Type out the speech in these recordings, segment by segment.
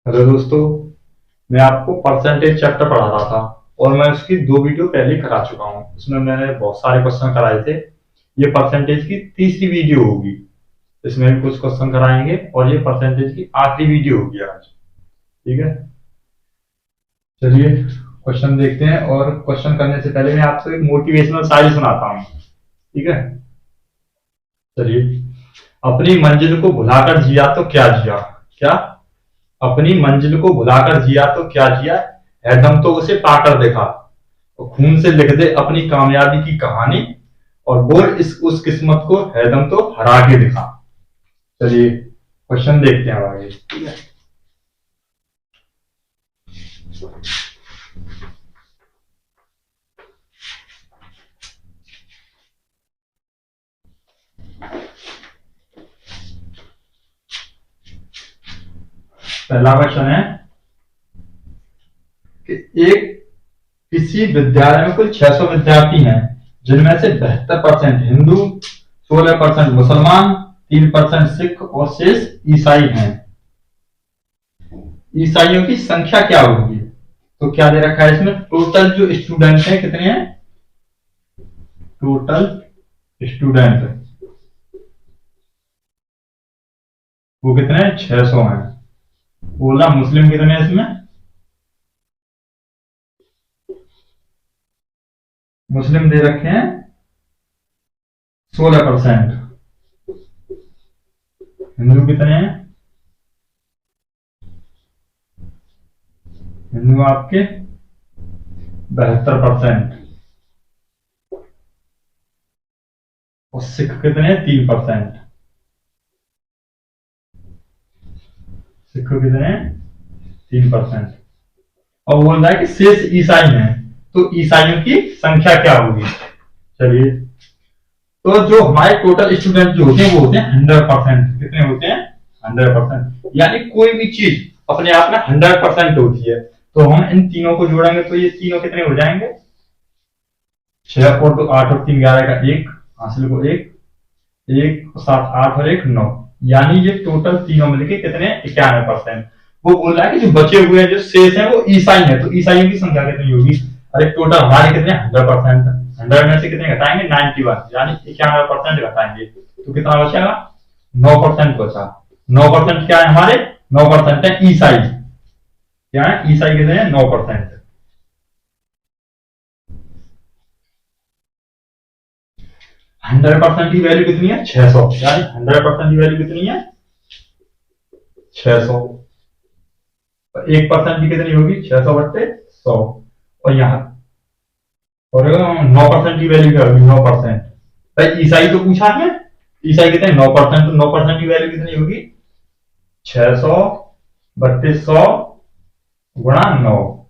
Hello दोस्तों, मैं आपको परसेंटेज चैप्टर पढ़ा रहा था और मैं उसकी 2 वीडियो पहले ही करा चुका हूँ। उसमें मैंने बहुत सारे क्वेश्चन कराए थे। ये परसेंटेज की तीसरी वीडियो होगी। इसमें भी कुछ क्वेश्चन कराएंगे और ये परसेंटेज की आखिरी वीडियो होगी आज। ठीक है, चलिए क्वेश्चन देखते हैं। और क्वेश्चन करने से पहले मैं आपको एक मोटिवेशनल शायरी सुनाता हूँ। ठीक है, चलिए। अपनी मंजिल को भुलाकर जिया तो क्या जिया। क्या? अपनी मंजिल को भुलाकर जिया तो क्या जिया, है दम तो उसे पाकर देखा। और खून से लिख दे अपनी कामयाबी की कहानी, और बोल इस उस किस्मत को है दम तो हरा के दिखा। चलिए क्वेश्चन देखते हैं आगे। ठीक है, पहला क्वेश्चन है कि एक किसी विद्यालय में कुल 600 विद्यार्थी हैं, जिनमें से 72% हिंदू, 16% मुसलमान, 3% सिख और शेष ईसाई हैं। ईसाइयों की संख्या क्या होगी? तो क्या दे रखा है इसमें, टोटल जो स्टूडेंट हैं कितने हैं। टोटल स्टूडेंट वो कितने हैं, 600 हैं। बोला मुस्लिम कितने हैं इसमें, मुस्लिम दे रखे हैं 16%। हिंदू कितने हैं, हिंदू आपके 72%। और सिख कितने हैं, 3%। सिख कितने हैं, 3%। और बोल रहा है कि शेष ईसाई हैं, तो ईसाइयों की संख्या क्या होगी। चलिए, तो जो हमारे टोटल स्टूडेंट जो होते हैं वो होते हैं 100%। कितने होते हैं, 100%। यानी कोई भी चीज अपने आप में 100% होती है। तो हम इन तीनों को जोड़ेंगे तो ये तीनों कितने हो जाएंगे, 6 और 2 8 और 3 11 का 1 हासिल को 1 1 7 8 और 1 9। यानी ये टोटल तीनों मिलके कितने, 91%। वो बोल रहा है कि जो बचे हुए जो शेष हैं वो ईसाई हैं, तो ईसाइयों की संख्या कितनी होगी। अरे टोटल हमारे कितने, 100%। 100 में से कितने घटाएंगे, 91, यानी 91% घटाएंगे तो कितना बचेगा, 9% बचा। 9% क्या है हमारे, 9% है ईसाई। क्या है, ईसाई कितने हैं, 9%। 100% की वैल्यू कितनी है, 600। यानी 100% की वैल्यू कितनी है, 600। 1% की कितनी होगी, 600/100। और यहाँ और 9% की वैल्यू क्या होगी, 9%। भाई ईसाई तो पूछा है, ईसाई कितने 9%, तो 9% की वैल्यू कितनी होगी, 600/100 गुणा 9।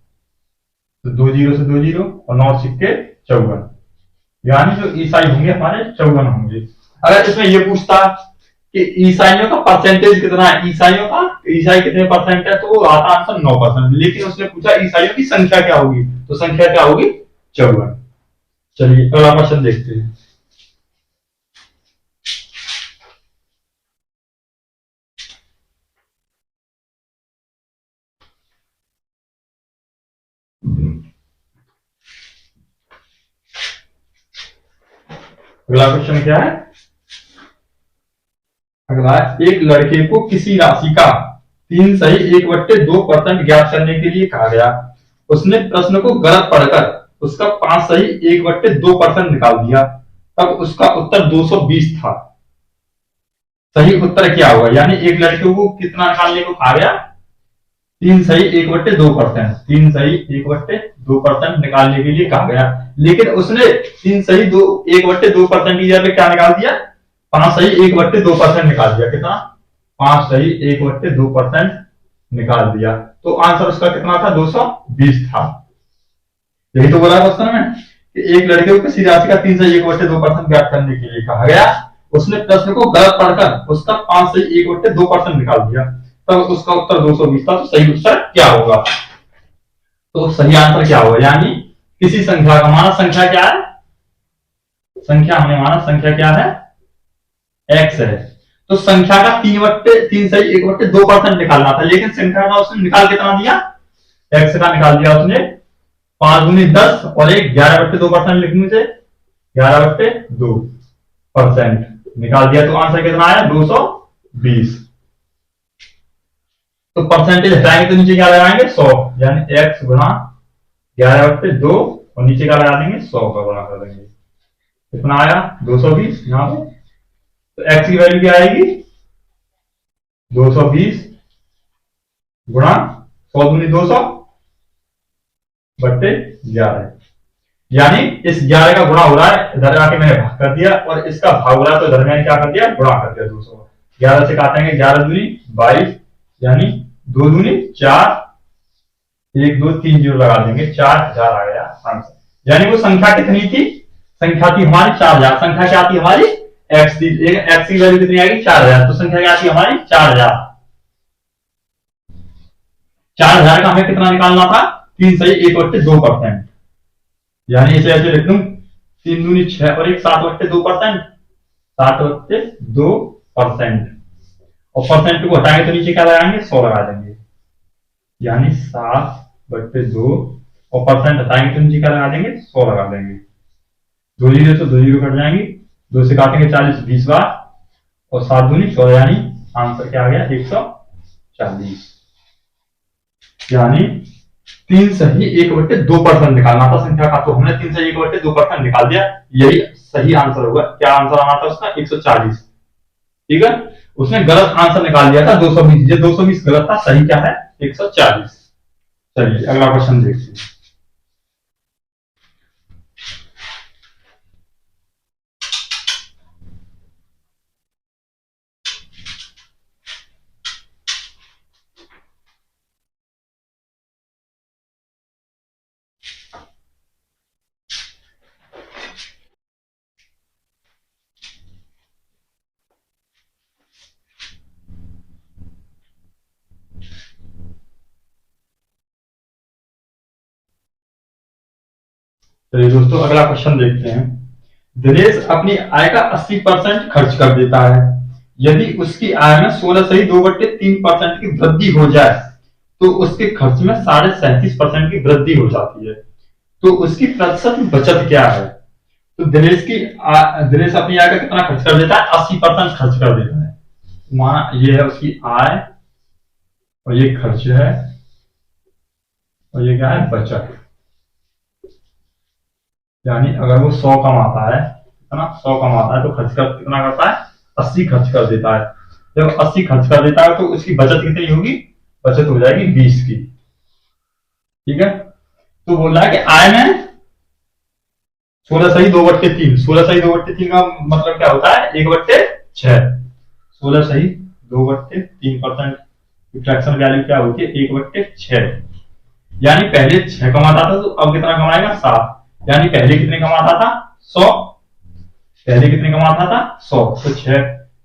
तो 2 जीरो से 2 जीरो और 9 सिक्के 54। यानी जो ईसाई होंगे हमारे 54 होंगे। अगर इसमें ये पूछता कि ईसाइयों का परसेंटेज कितना है, ईसाइयों का ईसाई कितने परसेंट है, तो वो आता आंसर 9%। लेकिन उसने पूछा ईसाइयों की संख्या क्या होगी, तो संख्या क्या होगी, 54। चलिए अगला क्वेश्चन देखते हैं। अगला क्वेश्चन क्या है, अगला एक लड़के को किसी राशि का 3 सही 1/2% ज्ञात करने के लिए कहा गया। उसने प्रश्न को गलत पढ़कर उसका 5 सही 1/2% निकाल दिया, तब उसका उत्तर 220 था। सही उत्तर क्या होगा, यानी एक लड़के को कितना निकालने को कहा गया, 3 सही 1/2%। 3 सही 1/2% निकालने के लिए कहा गया, लेकिन उसने 3 सही 1/2% की जगह पे क्या निकाल दिया, 5 सही 1/2% निकाल दिया। कितना, 5 सही 1/2% निकाल दिया। तो आंसर उसका कितना था, 220 था। यही तो बोला क्वेश्चन में कि एक लड़के को किसी राशि का 3 सही 1/2% ज्ञात करने के लिए कहा गया। उसने प्रश्न को गलत पढ़कर उसका 5 सही 1/2% निकाल दिया, तब उसका उत्तर 220 था। तो सही उत्तर क्या होगा, तो सही आंसर क्या होगा, यानी किसी संख्या का माना, संख्या क्या है, संख्या हमने माना संख्या क्या है, x है। तो संख्या का 3/3 निकालना था, लेकिन संख्या का उसने निकाल कितना दिया, x का निकाल दिया उसने 5 दूनी 10 और एक 11/2% लिखने से 11/2% निकाल दिया। तो आंसर कितना आया 220। तो परसेंटेज हटाएंगे तो नीचे क्या लगाएंगे 100, यानी x गुणा 11/2 और नीचे क्या लगा देंगे 100 का गुणा कर देंगे, कितना आया 220 यहाँ पे। तो x की वैल्यू क्या आएगी 220 गुणा 100 दूनी 200/11, यानी इस 11 का गुणा हो रहा है, इधर आके मैंने भाग कर दिया और इसका भाग हो रहा है, तो इधर मैंने क्या कर दिया गुणा कर दिया 200। 11 से काटेंगे 11 दूनी 22, यानी 2 दूनी 4, 1 2 3 0 लगा देंगे, 4000 आ गया आंसर। यानी वो संख्या कितनी थी, संख्या थी हमारी 4000, संख्या क्या थी हमारी x थी, x की वैल्यू कितनी आएगी 4000, तो संख्या क्या थी हमारी 4000। 4000 का हमें कितना निकालना था 3/1/2%, यानी इसे ऐसे लिख दूं 3 दूनी 6 और 1 7/2%, 7/2%, और परसेंट को हटाएंगे तो नीचे क्या लगाएंगे 100 लगा देंगे, यानी 7/2 और परसेंट हटाएंगे तो नीचे क्या लगा देंगे 100 लगा देंगे। 2 जीरो तो 2 जीरो कट जाएंगे, 2 से काटेंगे 40 20 बार और 7 दूनी 14, यानी आंसर क्या आ गया 140, यानी 3/1/2% निकालना था संख्या का, तो हमने 3/1/2% निकाल दिया, यही सही आंसर होगा। क्या आंसर आना था उसका 140, ठीक है। उसने गलत आंसर निकाल दिया था 220, ये 220 गलत था, सही क्या है 140। चलिए अगला क्वेश्चन देखते हैं। चलिए दोस्तों अगला क्वेश्चन देखते हैं। दिनेश अपनी आय का 80% खर्च कर देता है। यदि उसकी आय में 16.2/3% की वृद्धि हो जाए तो उसके खर्च में 37.5% की वृद्धि हो जाती है, तो उसकी प्रतिशत बचत क्या है। तो दिनेश अपनी आय का कितना खर्च कर देता है 80% खर्च कर देता है। माना ये है उसकी आय और ये खर्च है और ये क्या है बचत, यानी अगर वो 100 कमाता है, कितना 100 कमाता है तो कितना करता है 80 खर्च कर देता है। जब 80 खर्च कर देता है तो उसकी बचत कितनी होगी, बचत हो जाएगी 20 की, ठीक है। तो बोल रहा है कि आय में 16/2/3, 16/2/3 का मतलब क्या होता है 1/6, 16/2/3% फ्रैक्शन वैल्यू क्या होती है 1/6, यानी पहले 6 कमाता था तो अब कितना कमाएगा 7, यानी पहले कितने कमाता था 100, पहले कितने कमाता था 100, तो 6,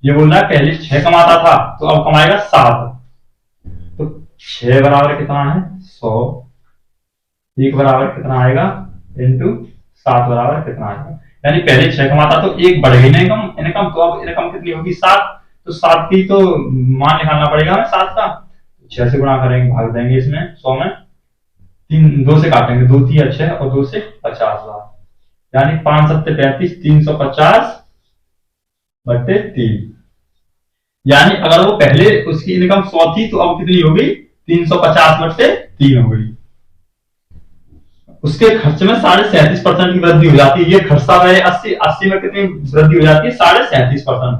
ये बोल रहा है पहले 6 कमाता था तो अब कमाएगा 7, तो 6 बराबर कितना है 100, 1 बराबर कितना आएगा इंटू 7 बराबर कितना आएगा, यानी पहले 6 कमाता तो 1 बढ़ गई ना इनकम, तो अब इनकम कितनी होगी 7, तो 7 की तो मान निकालना पड़ेगा हमें 7 का, 6 से गुणा करेंगे भाग देंगे इसमें 100 में, 2 से काटेंगे 2 3 6 और 2 से 50 बार, यानी 5 7 35 350/3, यानी अगर वो पहले उसकी इनकम 100 थी तो अब कितनी हो गई 350/3 हो गई। उसके खर्च में 37.5% की वृद्धि हो जाती है, ये खर्चा है 80 में कितनी वृद्धि हो जाती है 37.5%,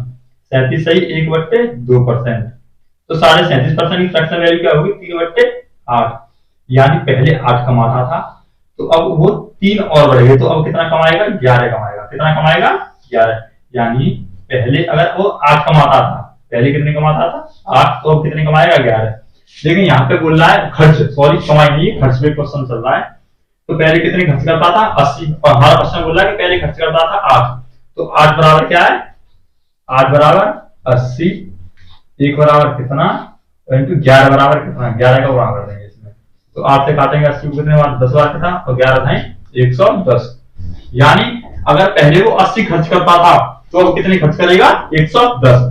37/1/2%, तो 37.5% की फ्रैक्शन वैल्यू क्या होगी 3/8, यानी पहले 8 कमाता था तो अब वो 3 और बढ़ गए, तो अब कितना कमाएगा 11 कमाएगा, कितना कमाएगा 11, यानी पहले अगर वो 8 कमाता था, पहले कितने कमाता था 8, तो अब कितने कमाएगा 11। लेकिन यहाँ पे बोल रहा है खर्च, सॉरी कमाई नहीं, खर्च पे क्वेश्चन चल रहा है, तो पहले कितने खर्च करता था 80, और हमारा क्वेश्चन बोल रहा है कि पहले खर्च करता था 8, तो 8 बराबर क्या है 8 बराबर 80, 1 बराबर कितना इंटू 11 बराबर कितना, 11 का गुणा कर देंगे इसमें, तो 8 से काटेंगे 80 को कितने बार 10 बार कितना, और 11 था 110, यानी अगर पहले वो 80 खर्च करता था तो अब कितने खर्च करेगा 110,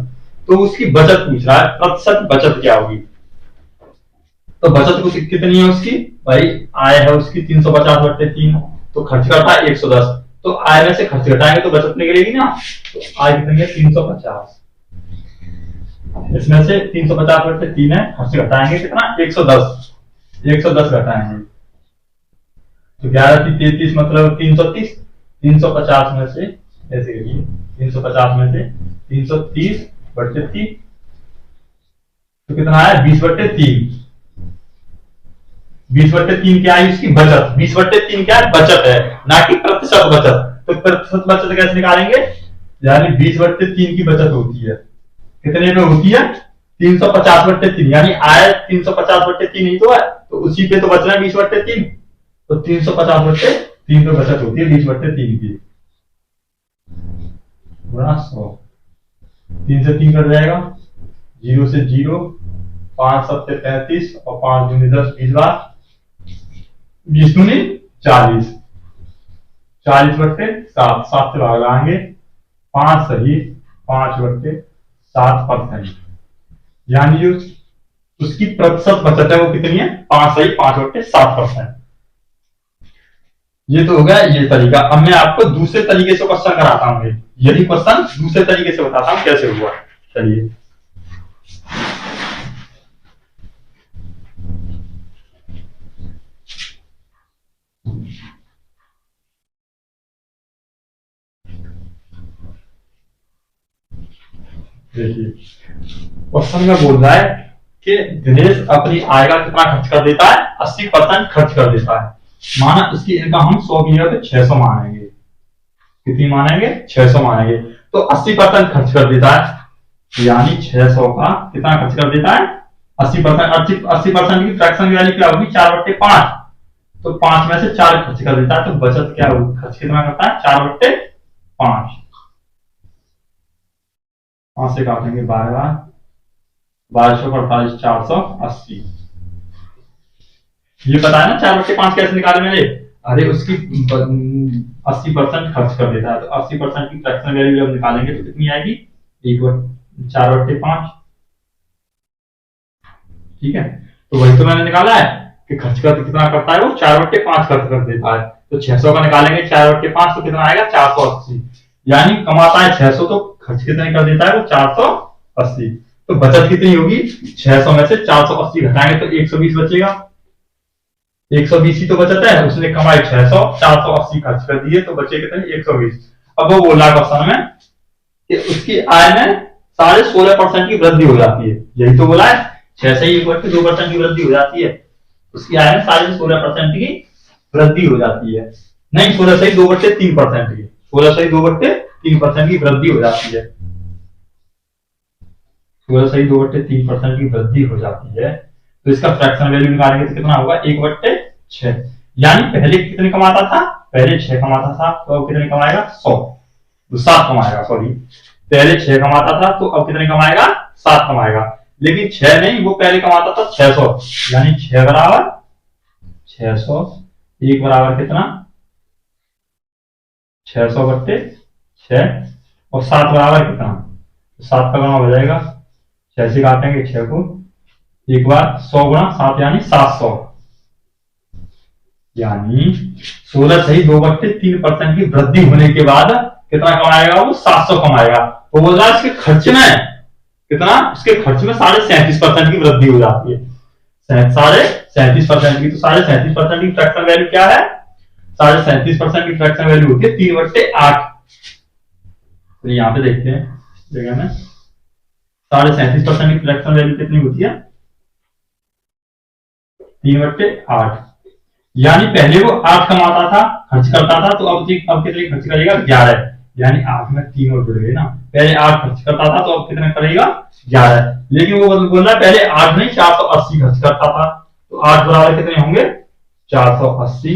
तो तो उसकी बचत पूछ रहा है, प्रतिशत बचत क्या होगी। तो बचत कितनी है उसकी, भाई आय है उसकी 350/3, तो खर्च करता है 110, तो आय में से खर्च घटाएंगे तो बचत निकलेगी ना। तो आय कितनी है 350, इसमें से 350/3 है, खर्च घटाएंगे कितना 110, 110 घटाएंगे तो 11×3 = 33, मतलब 330, 350 में से ऐसे करिए 350 में से 330/3 तो कितना है 20/3, 20/3 क्या है उसकी बचत, 20/3 क्या है बचत है, ना कि प्रतिशत बचत। तो प्रतिशत बचत कैसे निकालेंगे, यानी 20/3 की बचत होती है, कितने में होती है 350/3, यानी आय 350/3 ही तो है, तो उसी पे तो बच रहा है 20/3, तो 350/3 पे बचत होती है 20/3 की, गुणा 100, 3 से 3 कट जाएगा, 0 से 0, 5 7 35 और 5 दूनी 10, 20 बार, 20 दूनी 40, 40/7, 7 से भाग लगाएंगे, 5 सही 5/7%, यानी जो उसकी प्रतिशत बचत है वो कितनी है 5 सही 5/7%। ये तो हो गया ये तरीका। अब मैं आपको दूसरे तरीके से क्वेश्चन कराता हूँ, यही क्वेश्चन दूसरे तरीके से बताता हूँ कैसे हुआ। चलिए देखिए, क्वेश्चन में बोल रहा है कि दिनेश अपनी आय का कितना खर्च कर देता है, 80% खर्च कर देता है। माना उसकी इनकम हम 100 की है तो 600 मानेंगे, कितनी मानेंगे 600 मानेंगे, तो 80% खर्च कर देता है, यानी 600 का कितना खर्च कर देता है 80%। 80% की फ्रैक्शन वैल्यू क्या होगी 4/5, तो 5 में से 4 खर्च कर देता है, तो बचत क्या होगी, खर्च कितना करता है 4/5, 5 से काटेंगे 12, 1248, 480, ये पता है ना 4/5 कैसे निकाले मैंने, अरे उसकी 80% खर्च कर देता है, तो 80% की फ्रैक्शन वैल्यू जब निकालेंगे तो कितनी आएगी 4/5, ठीक है। तो वही तो मैंने निकाला है कि खर्च कर कितना करता है वो 4/5 खर्च कर देता है, तो 600 का निकालेंगे 4/5 तो कितना आएगा 480, यानी कमाता है 600 तो खर्च कितने कर देता है वो 480, तो बचत कितनी होगी 600 में से 480 घटाएंगे तो 120 बचेगा, 120 ही तो बचत है, उसने कमाई 600, 480 खर्च कर दिए तो बचे कितने 120। अब वो बोला क्वेश्चन में कि उसकी आय में 16.5% की वृद्धि हो जाती है, यही तो बोला है 6 से 2% की वृद्धि हो जाती है, उसकी आय में 16.5% की वृद्धि हो जाती है, नहीं 16 से 2/3% की, 16 से 2/3% की वृद्धि हो जाती है, 16 से 2/3% की वृद्धि हो जाती है, तो इसका फ्रैक्शन वैल्यू निकालेंगे तो कितना होगा 1/6, यानी पहले कितने कमाता था, पहले 6 कमाता था तो अब कितने कमाएगा 100, 7 कमाएगा, सॉरी पहले 6 कमाता था तो अब कितने कमाएगा 7 कमाएगा, लेकिन 6 नहीं, वो पहले कमाता था 600, यानी 6 बराबर 600, 1 बराबर कितना 600/6 और 7 बराबर कितना, 7 का गुणा हो जाएगा, 6 से काटेंगे 6 को, एक बार 100 गुणा 7 यानी 700, यानी 16 से 2/3% की वृद्धि होने के बाद कितना कमाएगा वो 700 कमाएगा। तो बोल रहा है इसके खर्च में कितना, इसके खर्च में 37.5% की वृद्धि हो जाती है, 37.5% की, तो 37.5% की फ्रैक्शन वैल्यू क्या है, 37.5% की फ्रैक्शन वैल्यू होती है 3/8। तो यहाँ पे देखते हैं जगह में 37.5% की फ्रैक्शन वैल्यू कितनी होती है 3/8, यानी पहले वो 8 कमाता था खर्च करता था, तो अब कितने खर्च करेगा 11, यानी 8 में 3 और जुड़ गए ना, पहले 8 खर्च करता था तो अब कितने करेगा 11, लेकिन वो बोल रहा है पहले 8 नहीं 480 खर्च करता था, तो 8 बराबर कितने होंगे 480,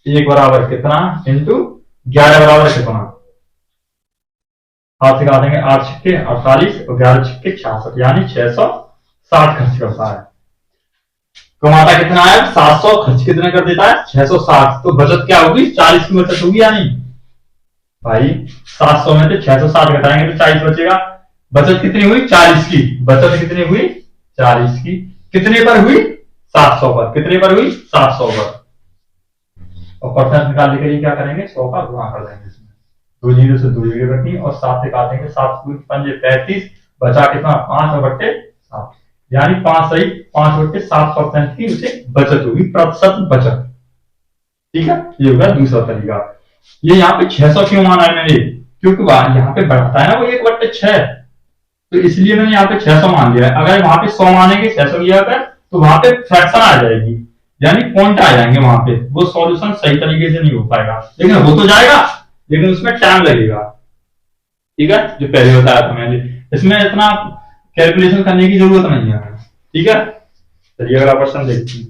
1 बराबर कितना इंटू 11 बराबर कितना, 8 से काटेंगे 8 छक्के 48 और 11 छक्के 66, यानी 660 खर्च करता है। कमाता कितना है 700, खर्च कितने कर देता है 660, तो बचत क्या होगी 40 की बचत होगी, यानी भाई 700 में से 660 घटाएंगे तो 40 बचेगा, बचत कितनी हुई 40 की, बचत कितनी हुई 40 की, कितने पर हुई 700 पर, कितने पर हुई 700 पर। और परसेंट निकालने के लिए क्या करेंगे 100 का गुणा कर देंगे इसमें, 2 जीरो से 2 जीरो कटनी और 7 से काटेंगे, 7 पंजे 35, बचा कितना 5/7, यानी 5 सही 5/7% की उसे बचत होगी, प्रतिशत बचत। ठीक है, ये होगा दूसरा तरीका। ये यहाँ पे 600 क्यों माना है मैंने, क्योंकि यहाँ पे बढ़ता है ना वो 1/6, तो इसलिए मैंने यहाँ पे 600 मान लिया है। अगर वहां पे 100 मानेंगे 600 लिया कर तो वहां पे फ्रैक्शन आ जाएगी, यानी पॉइंट आ जाएंगे वहां पे, वो सॉल्यूशन सही तरीके से नहीं हो पाएगा, लेकिन हो तो जाएगा लेकिन उसमें टाइम लगेगा। ठीक है, जो पहले बताया था मैंने, इसमें इतना कैलकुलेशन करने की जरूरत नहीं है। ठीक है, चलिए अगला क्वेश्चन देखते हैं।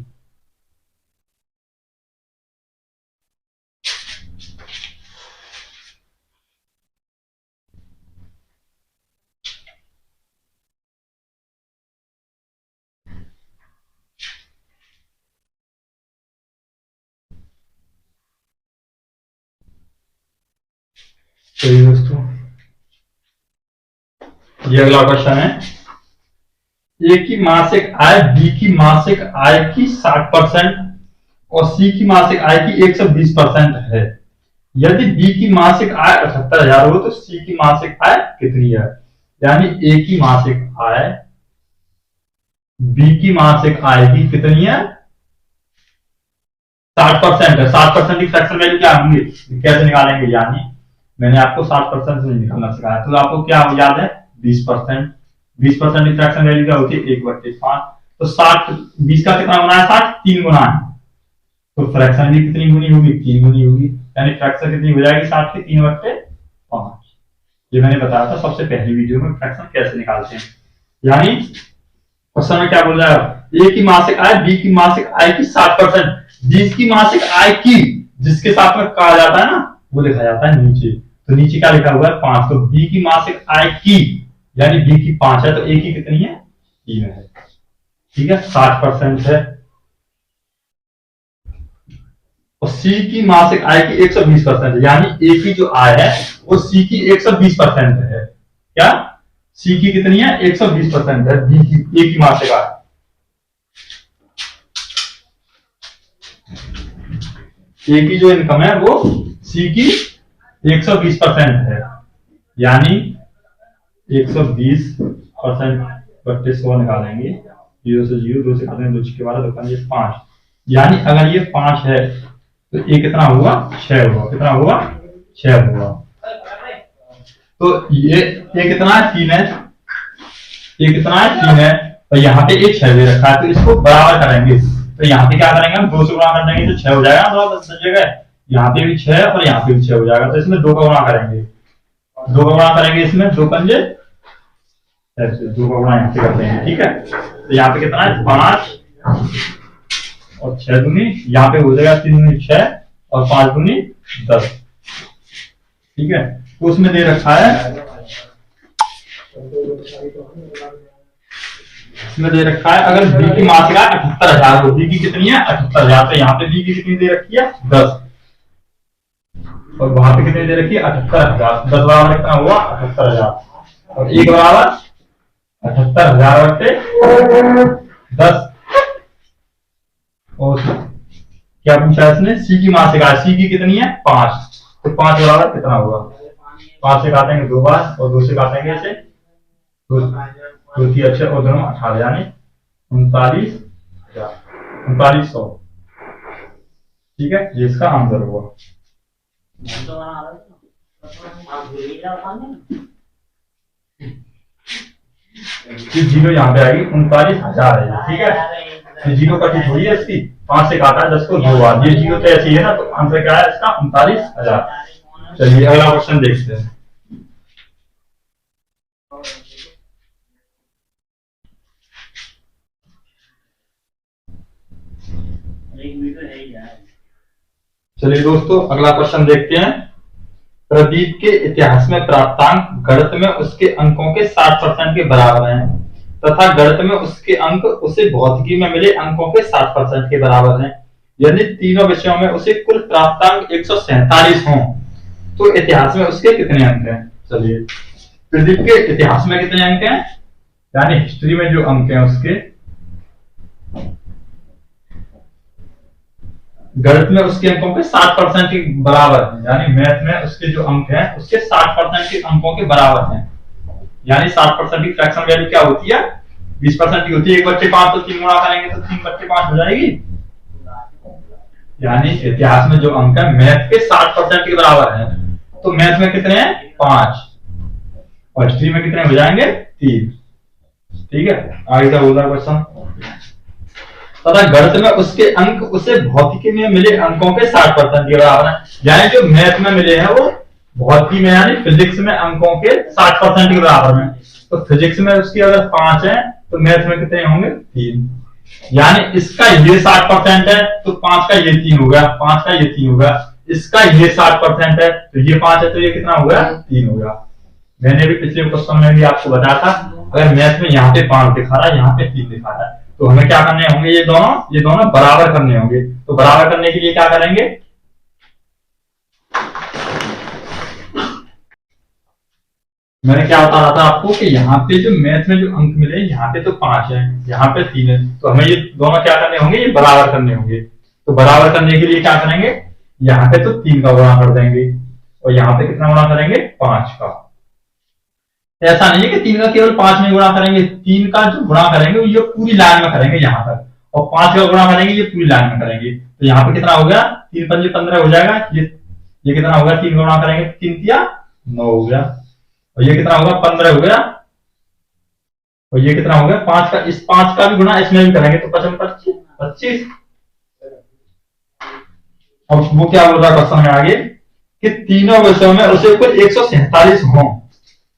चलिए दोस्तों, ये अगला क्वेश्चन है, ए की मासिक आय बी की मासिक आय की 60% और सी की मासिक आय की 120% है। यदि बी की मासिक आय 78,000 हो तो सी की मासिक आय कितनी है। यानी ए की मासिक आय बी की मासिक आय की कितनी है 60% है। 60% की फ्रैक्शन वैल्यू क्या होंगी, कैसे निकालेंगे, यानी मैंने आपको 60% से नहीं निकालना सिखाया, तो आपको क्या याद है 20%। 20% की फ्रैक्शन वैल्यू क्या होती है 1/5, तो 60 20 का कितना गुना है 60, 3 गुना है, तो फ्रैक्शन भी कितनी गुनी होगी 3 गुनी होगी, यानी फ्रैक्शन कितनी हो जाएगी 60 की 3/5। ये मैंने बताया था सबसे पहली वीडियो में फ्रैक्शन कैसे निकालते हैं। यानी क्वेश्चन में क्या बोल रहा है, ए की मासिक आय बी की मासिक आय की 60%, बी की मासिक आय की जिसके साथ में कहा जाता है ना वो लिखा जाता है नीचे, तो नीचे क्या लिखा हुआ है 5, तो बी की मासिक आय की यानी बी की 5 है तो ए की कितनी है 3 है। ठीक है, 60% है। और सी की मासिक आय की 120% है, यानी ए की जो आय है वो सी की 120% है। क्या, सी की कितनी है 120% है बी की, ए की मासिक आय। ए की जो इनकम है वो सी की 120% है, यानी 120% बट्टे 100 निकालेंगे, 0 से 0, 2 से काटेंगे 2 के बाद 5, यानी अगर ये 5 है तो ये कितना हुआ 6 हुआ, कितना हुआ 6 हुआ। तो ये कितना है 3 है, ये कितना है 3 है, तो यहाँ पे एक 6 दे रखा है, तो इसको बराबर करेंगे, तो यहाँ पे क्या करेंगे हम 2 से गुणा कर देंगे तो 6 हो जाएगा, तो जगह यहाँ पे भी 6 और यहाँ पे भी 6 हो जाएगा, तो इसमें 2 का गुणा करेंगे, 2 का गुणा करेंगे, इसमें 2 पंजे 2 का गुणा यहाँ से करते हैं। ठीक है, तो यहाँ पे कितना है 5 और 6 दूनी, यहाँ पे हो जाएगा 3 दूनी 6 और 5 दूनी 10। ठीक है, तो उसमें दे रखा है, इसमें दे रखा है अगर बी की मासिक आय 78,000 हो, बी की कितनी है 78,000, तो यहाँ पे बी की कितनी दे रखी है 10 और वहां पे कितनी दे रखी है 78,000, 10 बराबर कितना हुआ 78,000 और 1 बराबर 78,000 बटे 10। और क्या पूछा इसने, सी की मासिक आय, सी की कितनी है 5, तो 5 बराबर कितना होगा, 5 से काटेंगे 2 बार और 2 से काटेंगे इसे 2 की अच्छे और दोनों 18, यानी 39,000। ठीक है, ये इसका आंसर हुआ। जीरो यहाँ पे आएगी 39,000 है। ठीक है, तो जीरो का जो थोड़ी है इसकी 5 से काटा 10 को 2 बार, ये जीरो तो ऐसी है ना, तो आंसर क्या है इसका 39,000। चलिए अगला क्वेश्चन देखते हैं। चलिए दोस्तों अगला क्वेश्चन देखते हैं। प्रदीप के इतिहास में प्राप्तांक गणित में उसके अंकों के 60% के बराबर हैं तथा गणित में उसके अंक उसे भौतिकी में मिले अंकों के 60% के बराबर हैं। यदि तीनों विषयों में उसे कुल प्राप्तांक 147 हों तो इतिहास में उसके कितने अंक हैं। चलिए फिजिक्स के इतिहास में कितने अंक हैं, यानी हिस्ट्री में जो अंक हैं उसके, गणित में उसके अंकों के 60% के बराबर है, यानी मैथ में उसके जो अंक हैं उसके 60% के अंकों के बराबर हैं। यानी 60% की फ्रैक्शन वैल्यू क्या होती है, 20% की होती है। 1/5 तो 3 गुणा करेंगे तो 3/5 हो जाएगी। यानी इतिहास में जो अंक है मैथ के 60% के बराबर है। तो मैथ में कितने हैं, 5, और हिस्ट्री में कितने हो जाएंगे, 3। ठीक है, आगे का बोला क्वेश्चन, तथा गणित में उसके अंक उसे भौतिकी में मिले अंकों के 60% के बराबर है। यानी जो मैथ में मिले हैं वो भौतिकी में यानी फिजिक्स में अंकों के 60% के बराबर है। तो फिजिक्स में उसकी अगर 5 है तो मैथ में कितने होंगे, 3। यानी इसका ये 60% है तो 5 का ये 3 हो गया, 5 का ये 3 हो गया। इसका ये 60% है तो ये 5 है तो ये कितना हो गया, 3 हो गया। मैंने भी पिछले क्वेश्चन में भी आपको बताया था, अगर मैथ में यहाँ पे 5 दिखा रहा है, यहाँ पे 3 दिखा रहा है, तो हमें क्या करने होंगे, ये दोनों बराबर करने होंगे। तो बराबर करने के लिए क्या करेंगे, मैंने क्या बता रहा था आपको कि यहाँ पे जो मैथ में जो अंक मिले, यहाँ पे तो 5 है, यहाँ पे 3 है, तो हमें ये दोनों क्या करने होंगे, ये बराबर करने होंगे। तो बराबर करने के लिए क्या करेंगे, यहाँ पे तो 3 का गुणा कर देंगे और यहाँ पे कितना गुणा करेंगे, 5 का। ऐसा नहीं है कि 3 का केवल 5 में गुणा करेंगे, 3 का जो गुणा करेंगे ये पूरी लाइन में करेंगे यहाँ तक, और 5 का गुणा करेंगे ये पूरी लाइन में करेंगे। तो यहाँ पे कितना हो गया, 3 पंजे 15 हो जाएगा। ये कितना होगा, 3 गुणा करेंगे 3 तिया 9 हो गया, और ये कितना होगा, 15 हो गया, और ये कितना हो गया 5 का, इस 5 का भी गुणा इसमें भी करेंगे तो 25 25। अब वो क्या बोल रहा है क्वेश्चन में आगे कि तीनों विषयों में उसे कुल 147 हों।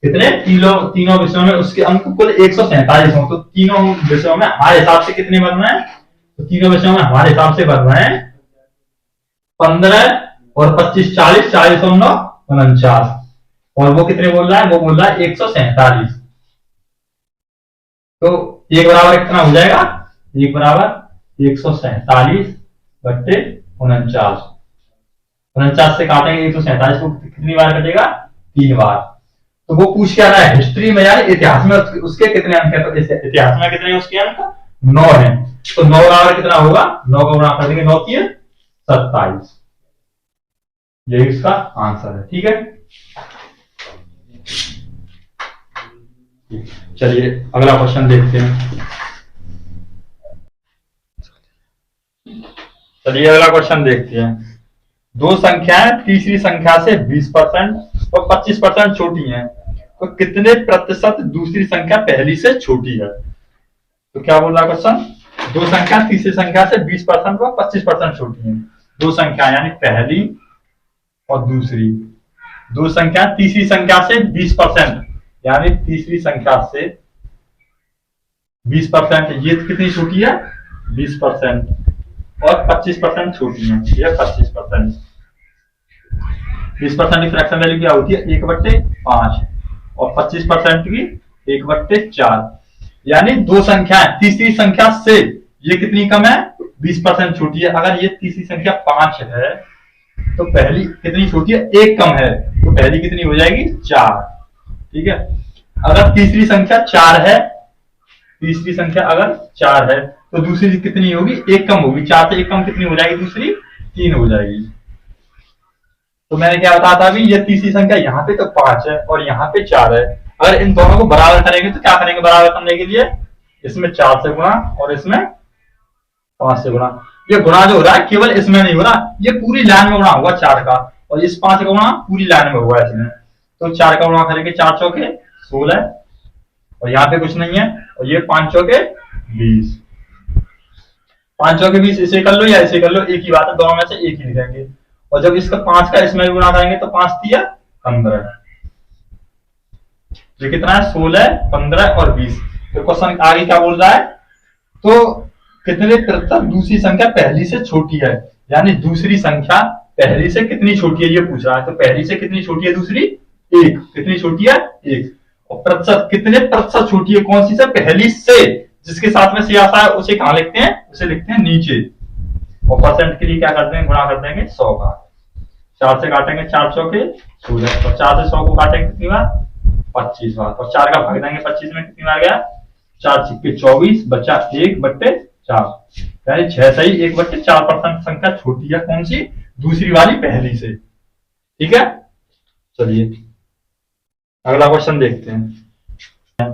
कितने, तीनों विषयों में उसके अंक कुल 147 हों। तो तीनों विषयों में हमारे हिसाब से कितने बन रहे हैं, तो तीनों विषयों में हमारे हिसाब से बन रहे हैं 15 और 25 40 40 और 9 49, और वो कितने बोल रहा है, वो बोल रहा है 147। तो एक बराबर कितना हो जाएगा, एक बराबर 147 बट्टे 49। 49 से काटेंगे 147 को कितनी बार कटेगा, 3 बार। तो वो पूछ क्या रहा है, हिस्ट्री में यार इतिहास में उसके कितने अंक है, तो इतिहास में कितने उसके अंक 9 है। तो 9 बराबर कितना होगा, 9 का गुणा कर देंगे, 9 की 27। यही उसका आंसर है। ठीक है, चलिए अगला क्वेश्चन देखते हैं। चलिए अगला क्वेश्चन देखते हैं। दो संख्याएं तीसरी संख्या से 20% और 25% छोटी हैं, तो कितने प्रतिशत दूसरी संख्या पहली से छोटी है। तो क्या बोल रहा है क्वेश्चन, दो संख्या तीसरी संख्या से 20% और 25% छोटी हैं। दो संख्या यानी पहली और दूसरी, दो संख्या तीसरी संख्या से 20% यानी तीसरी संख्या से 20%, ये कितनी छोटी है 20%, और 25% छोटी है, ये 25%। 20% की फ्रैक्शन वैल्यू क्या होती है, 1/5, और 25% की 1/4। यानी दो संख्याएं तीसरी संख्या से ये कितनी कम है, 20% छोटी है। अगर ये तीसरी संख्या 5 है तो पहली कितनी छोटी है, 1 कम है, तो पहली कितनी हो जाएगी 4। ठीक है, अगर तीसरी संख्या 4 है, तीसरी संख्या अगर 4 है तो दूसरी कितनी होगी, 1 कम होगी। 4 से 1 कम कितनी हो जाएगी, दूसरी 3 हो जाएगी। तो मैंने क्या बताया था अभी, ये तीसरी संख्या यहाँ पे तो 5 है और यहाँ पे 4 है। अगर इन दोनों को बराबर करेंगे तो क्या करेंगे, बराबर करने के लिए इसमें 4 से गुणा और इसमें 5 से गुणा। ये गुणा जो हो रहा है केवल इसमें नहीं हो रहा, ये पूरी लाइन में गुणा होगा 4 का, और इस 5 का गुणा पूरी लाइन में होगा इसमें। तो 4 का गुणा करेंगे, 4 चौके 16, और यहाँ पे कुछ नहीं है, और ये 5 चौके 20। 5 चौके 20, इसे कर लो या इसे कर लो, एक ही बात है, दोनों में से एक ही लिखेंगे। और जब इसका 5 का इसमें गुणा करेंगे तो 5 तिया 15, ये कितना है 16, 15 और 20। तो क्वेश्चन आगे क्या बोल रहा है, तो कितने प्रतिशत दूसरी संख्या पहली से छोटी है, यानी दूसरी संख्या पहली से कितनी छोटी है ये पूछ रहा है। तो पहली से कितनी छोटी है दूसरी, 1। कितनी छोटी है, 1। और प्रतिशत, कितने प्रतिशत छोटी है कौन सी से, पहली से। जिसके साथ में से आता है उसे कहां लिखते हैं, उसे लिखते हैं नीचे। और परसेंट के लिए क्या करते हैं, गुणा कर देंगे 100 का। 4 से काटेंगे 4 चौके 16, और 4 से 100 को काटेंगे कितनी बार 25 बार, और 4 का भाग देंगे 25 में, कितनी बार गया? 4 सिक्के 24, बचा 1/4, यानी 6 सही 1/4% संख्या छोटी है कौन सी? दूसरी वाली पहली से। ठीक है, चलिए अगला क्वेश्चन देखते हैं।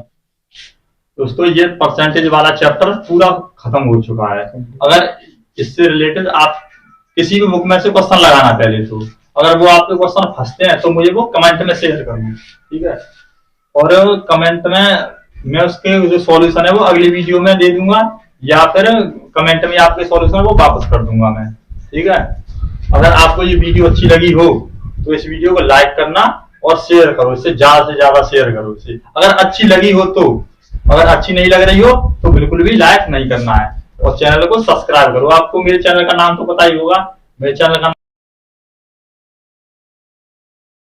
दोस्तों ये परसेंटेज वाला चैप्टर पूरा खत्म हो चुका है। अगर इससे रिलेटेड आप किसी भी बुक में से क्वेश्चन लगाना पहले तो, अगर वो आपके क्वेश्चन फंसते हैं तो मुझे वो कमेंट में शेयर करना, ठीक है? और कमेंट में मैं उसके जो सॉल्यूशन है वो अगली वीडियो में दे दूंगा, या फिर कमेंट में आपके सॉल्यूशन वो वापस कर दूंगा मैं, ठीक है? अगर आपको ये वीडियो अच्छी लगी हो तो इस वीडियो को लाइक करना और शेयर करो, इससे ज्यादा से ज्यादा शेयर करो इसे। अगर अच्छी लगी हो तो, अगर अच्छी नहीं लग रही हो तो बिल्कुल भी लाइक नहीं करना है, और चैनल को सब्सक्राइब करो। आपको मेरे चैनल का नाम तो पता ही होगा, मेरे चैनल का